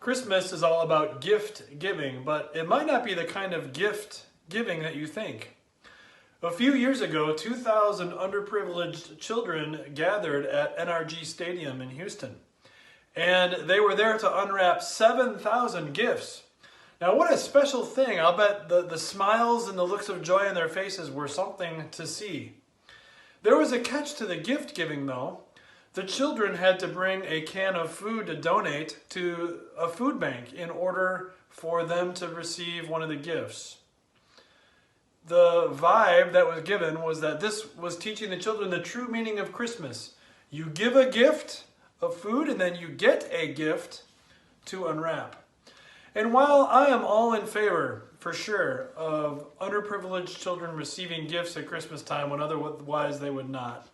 Christmas is all about gift giving, but it might not be the kind of gift giving that you think. A few years ago, 2,000 underprivileged children gathered at NRG Stadium in Houston, and they were there to unwrap 7,000 gifts. Now, what a special thing. I'll bet the smiles and the looks of joy on their faces were something to see. There was a catch to the gift giving, though. The children had to bring a can of food to donate to a food bank in order for them to receive one of the gifts. The vibe that was given was that this was teaching the children the true meaning of Christmas. You give a gift of food and then you get a gift to unwrap. And while I am all in favor, for sure, of underprivileged children receiving gifts at Christmas time when otherwise they would not,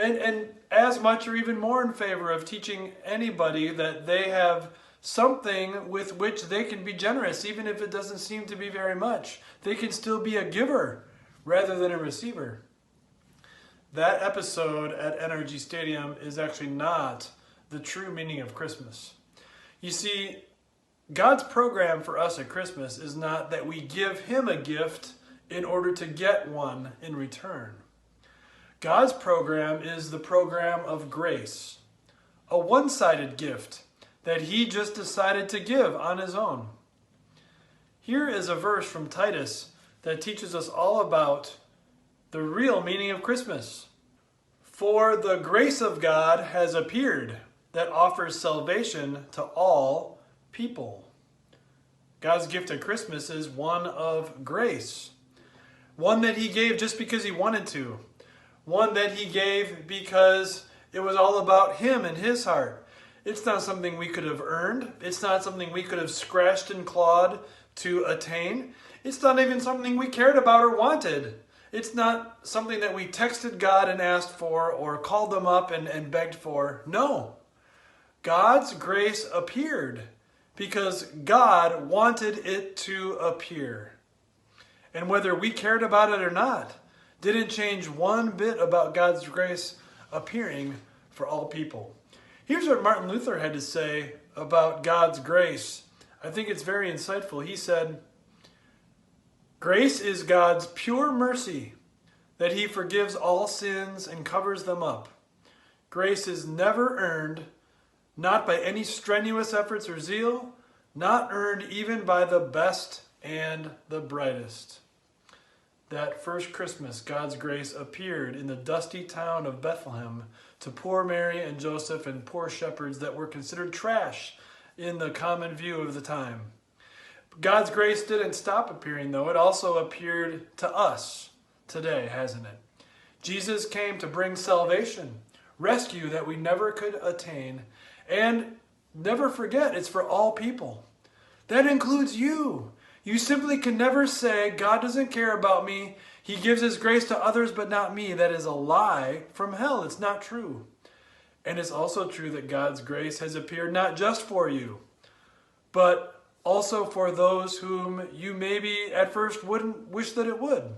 and as much or even more in favor of teaching anybody that they have something with which they can be generous, even if it doesn't seem to be very much. They can still be a giver rather than a receiver. That episode at NRG Stadium is actually not the true meaning of Christmas. You see, God's program for us at Christmas is not that we give Him a gift in order to get one in return. God's program is the program of grace, a one-sided gift that He just decided to give on His own. Here is a verse from Titus that teaches us all about the real meaning of Christmas. For the grace of God has appeared that offers salvation to all people. God's gift at Christmas is one of grace, one that He gave just because He wanted to. One that He gave because it was all about Him and His heart. It's not something we could have earned. It's not something we could have scratched and clawed to attain. It's not even something we cared about or wanted. It's not something that we texted God and asked for or called them up and begged for. No. God's grace appeared because God wanted it to appear. And whether we cared about it or not, didn't change one bit about God's grace appearing for all people. Here's what Martin Luther had to say about God's grace. I think it's very insightful. He said, "Grace is God's pure mercy, that He forgives all sins and covers them up. Grace is never earned, not by any strenuous efforts or zeal, not earned even by the best and the brightest." That first Christmas, God's grace appeared in the dusty town of Bethlehem to poor Mary and Joseph and poor shepherds that were considered trash in the common view of the time. God's grace didn't stop appearing, though. It also appeared to us today, hasn't it? Jesus came to bring salvation, rescue that we never could attain, and never forget, it's for all people. That includes you. You simply can never say, God doesn't care about me. He gives His grace to others, but not me. That is a lie from hell. It's not true. And it's also true that God's grace has appeared not just for you, but also for those whom you maybe at first wouldn't wish that it would.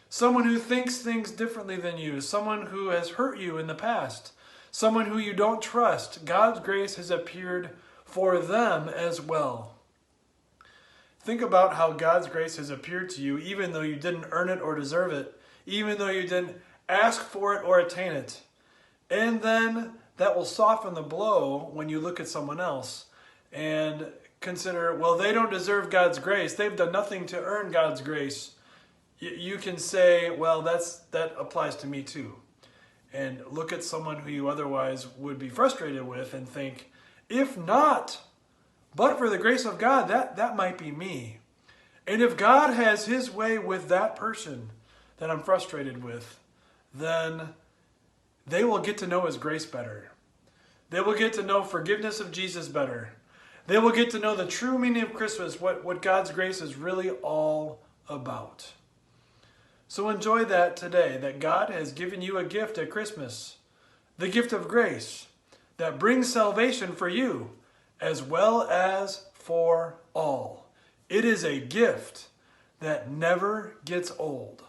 Someone who thinks things differently than you, someone who has hurt you in the past, someone who you don't trust. God's grace has appeared for them as well. Think about how God's grace has appeared to you even though you didn't earn it or deserve it, even though you didn't ask for it or attain it. And then that will soften the blow when you look at someone else and consider, well, they don't deserve God's grace. They've done nothing to earn God's grace. You can say, well, that applies to me too. And look at someone who you otherwise would be frustrated with and think, if not, but for the grace of God, that might be me. And if God has His way with that person that I'm frustrated with, then they will get to know His grace better. They will get to know forgiveness of Jesus better. They will get to know the true meaning of Christmas, what God's grace is really all about. So enjoy that today, that God has given you a gift at Christmas, the gift of grace that brings salvation for you, as well as for all. It is a gift that never gets old.